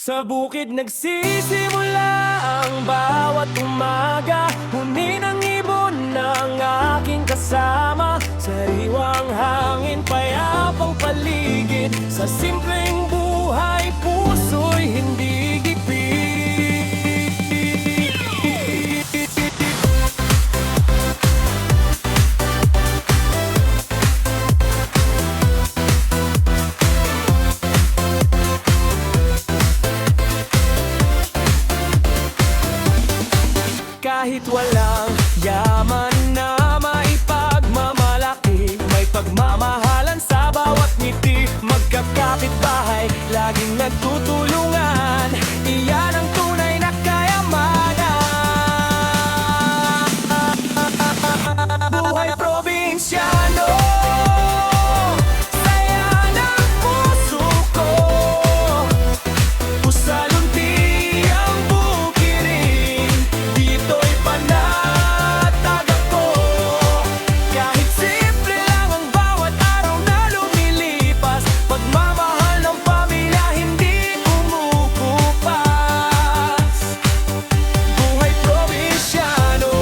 Sa bukid nagsisimula ang bawat umaga. Huni ng ibon ng aking kasama. Sariwang hangin, payapang paligid. Sa simpleng buhay, puso'y hindi gipit. Kahit walang yaman na maipagmamalaki, may pagmamahalan sa bawat ngiti. Magkakapit bahay, laging nagtutulungan. Iyan ang tunay na kayamanan. Buhay probinsyano, saya ng puso ko. Usalunti ang bukirin, dito'y panatag ako. Kahit simple lang ang bawat araw na lumilipas, pagmamahal ng pamilya hindi kumukupas. Buhay probinsyano,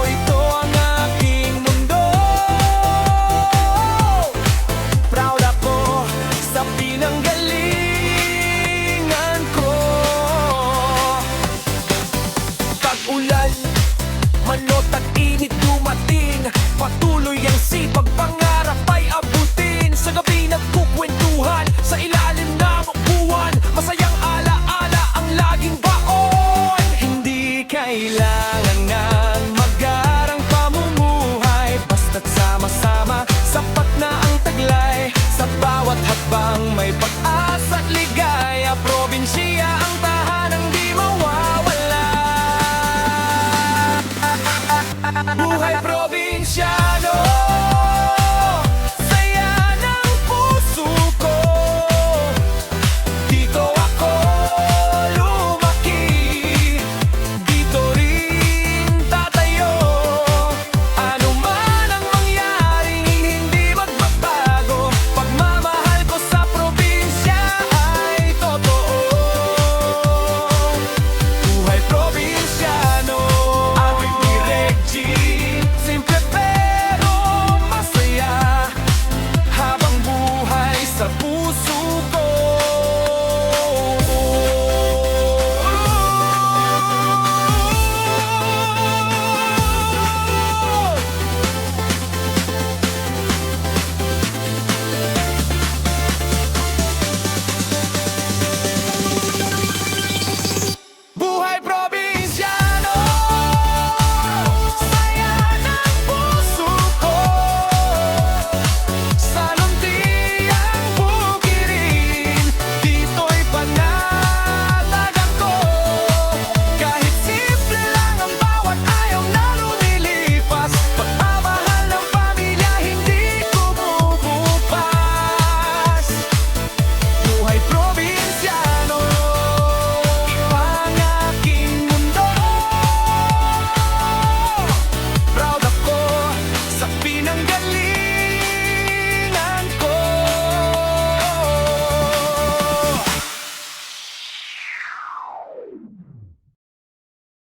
ito ang aking mundo. Proud ako sa pinanggalingan ko. Pag-ulan, manot at init dumating, patuloy ang sipag, pangarap ay abutin. Sa gabi nagkukwentuhan, sa ilalim ng upuan, masayang alaala ang laging baon. Hindi kailangan ng magarang pamumuhay, basta't sama-sama, sapat na ang taglay. Sa bawat hakbang may pag-asa at ligaya.